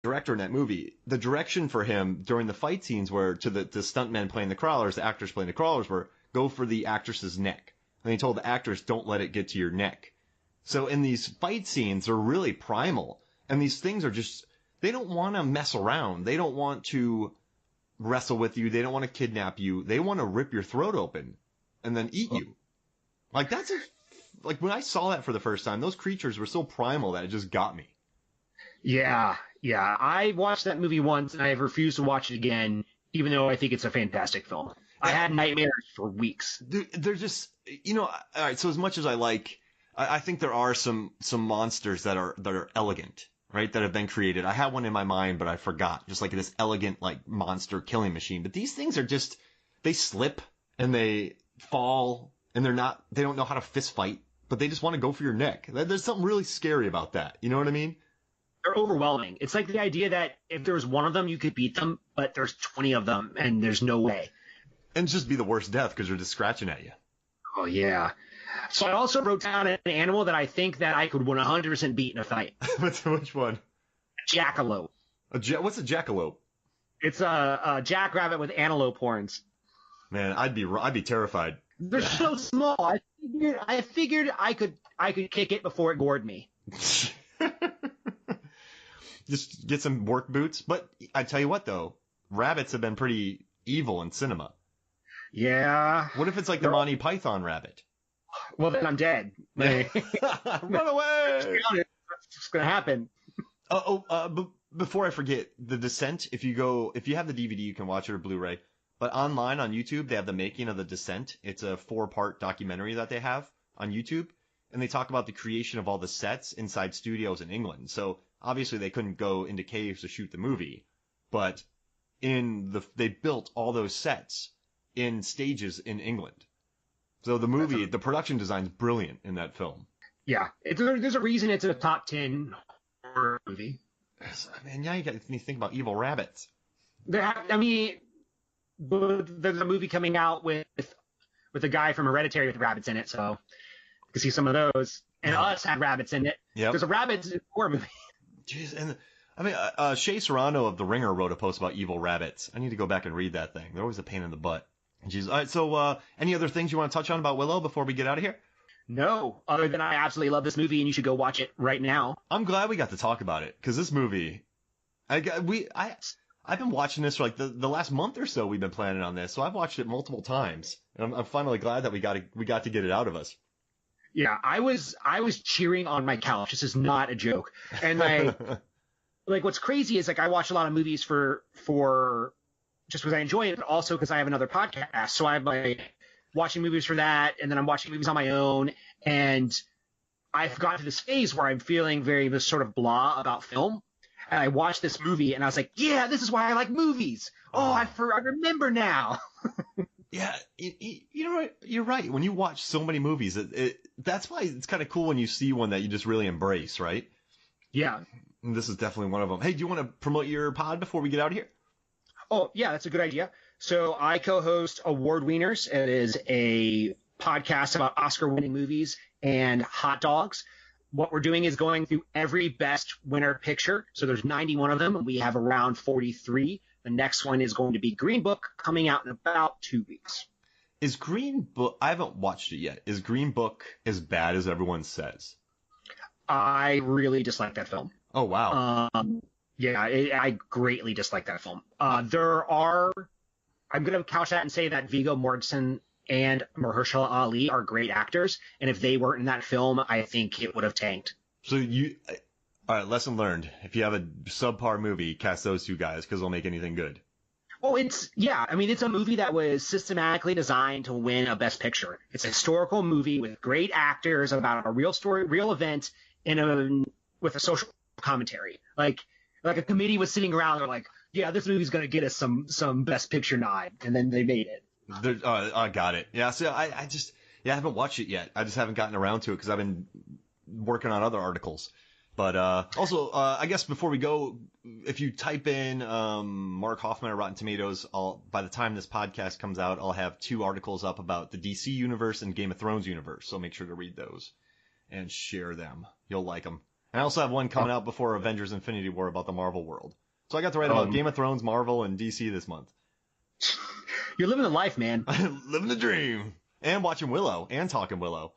director in that movie, the direction for him during the fight scenes were to the stuntmen playing the crawlers, the actors playing the crawlers were go for the actress's neck. And he told the actors, don't let it get to your neck. So in these fight scenes, they're really primal. And these things are just, they don't want to mess around. They don't want to wrestle with you. They don't want to kidnap you. They want to rip your throat open and then eat you. Like like when I saw that for the first time, those creatures were so primal that it just got me. Yeah. I watched that movie once and I have refused to watch it again, even though I think it's a fantastic film. I had nightmares for weeks. They're just, all right. So as much as I think there are some monsters that are elegant, right? That have been created. I had one in my mind, but I forgot. Just like this elegant, like monster killing machine. But these things are just, they slip and they fall and they don't know how to fist fight, but they just want to go for your neck. There's something really scary about that. You know what I mean? They're overwhelming. It's like the idea that if there was one of them, you could beat them, but there's 20 of them and there's no way. And just be the worst death because they're just scratching at you. Oh, yeah. So I also wrote down an animal that I think that I could 100% beat in a fight. Which one? A jackalope. What's a jackalope? It's a jackrabbit with antelope horns. Man, I'd be terrified. They're so small. I figured I could kick it before it gored me. Just get some work boots. But I tell you what, though, rabbits have been pretty evil in cinema. Yeah. What if it's like the Monty Python rabbit? Well, then I'm dead. Run away! It's going to happen. Before I forget, The Descent, if you have the DVD, you can watch it or Blu-ray. But online on YouTube, they have the making of The Descent. It's a 4-part documentary that they have on YouTube. And they talk about the creation of all the sets inside studios in England. So obviously they couldn't go into caves to shoot the movie. But they built all those sets in stages in England. So the production design is brilliant in that film. Yeah. There's a reason it's a top 10 horror movie. Man, now you got me think about evil rabbits. There's a movie coming out with a guy from Hereditary with rabbits in it, so you can see some of those. And Us had rabbits in it. Yep. There's a rabbits horror movie. Jeez, and Shea Serrano of The Ringer wrote a post about evil rabbits. I need to go back and read that thing. They're always a pain in the butt. Jeez. All right, so any other things you want to touch on about Willow before we get out of here? No, other than I absolutely love this movie and you should go watch it right now. I'm glad we got to talk about it because this movie, I've been watching this for like the last month or so. We've been planning on this, so I've watched it multiple times, and I'm finally glad that we got to get it out of us. Yeah, I was cheering on my couch. This is not a joke. And like what's crazy is like I watch a lot of movies for just because I enjoy it, but also because I have another podcast. So I'm like watching movies for that, and then I'm watching movies on my own, and I've gotten to this phase where I'm feeling very this sort of blah about film. And I watched this movie, and I was like, yeah, this is why I like movies. Oh, I remember now. Yeah, you know what? You're right. When you watch so many movies, that's why it's kind of cool when you see one that you just really embrace, right? Yeah. And this is definitely one of them. Hey, do you want to promote your pod before we get out of here? Oh, yeah, that's a good idea. So I co-host Award Wieners. It is a podcast about Oscar-winning movies and hot dogs. What we're doing is going through every best winner picture. So there's 91 of them, and we have around 43. The next one is going to be Green Book, coming out in about 2 weeks. Is Green Book – I haven't watched it yet. Is Green Book as bad as everyone says? I really dislike that film. Oh, wow. Yeah, I greatly dislike that film. I'm going to couch that and say that Viggo Mortensen and Mahershala Ali are great actors, and if they weren't in that film, I think it would have tanked. So all right, lesson learned. If you have a subpar movie, cast those two guys because they'll make anything good. Well, it's a movie that was systematically designed to win a Best Picture. It's a historical movie with great actors about a real story, real event, with a social commentary. Like a committee was sitting around, they're like, yeah, this movie's going to get us some Best Picture nod, and then they made it. I got it. Yeah, so I haven't watched it yet. I just haven't gotten around to it because I've been working on other articles. But also, I guess before we go, if you type in Mark Hoffman or Rotten Tomatoes, by the time this podcast comes out, I'll have 2 articles up about the DC universe and Game of Thrones universe. So make sure to read those and share them. You'll like them. And I also have one coming out before Avengers Infinity War about the Marvel world. So I got to write about Game of Thrones, Marvel, and DC this month. You're living the life, man. Living the dream. And watching Willow and talking Willow.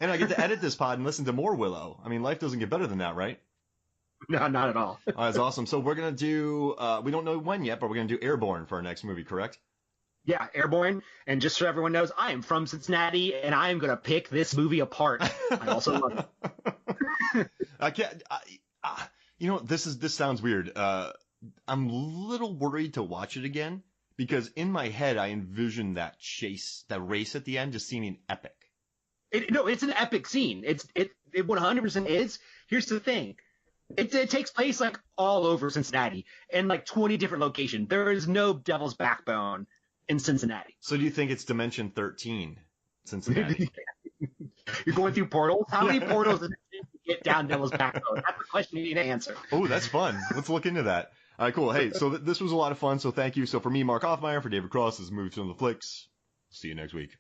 And I get to edit this pod and listen to more Willow. I mean, life doesn't get better than that, right? No, not at all. That's awesome. So we're going to do, we don't know when yet, but we're going to do Airborne for our next movie, correct? Yeah, Airborne. And just so everyone knows, I am from Cincinnati, and I am going to pick this movie apart. I also love it. I can't, you know, this sounds weird. I'm a little worried to watch it again because in my head, I envision that chase, that race at the end just seeming epic. No, it's an epic scene. It 100% is. Here's the thing. It takes place like all over Cincinnati in like 20 different locations. There is no Devil's Backbone in Cincinnati. So do you think it's Dimension 13, Cincinnati? You're going through portals? How many portals does it take to get down Devil's Backbone? That's the question you need to answer. Oh, that's fun. Let's look into that. All right, cool. Hey, so this was a lot of fun. So thank you. So for me, Mark Hoffmeyer, for David Cross, this is Movies from the Flicks. See you next week.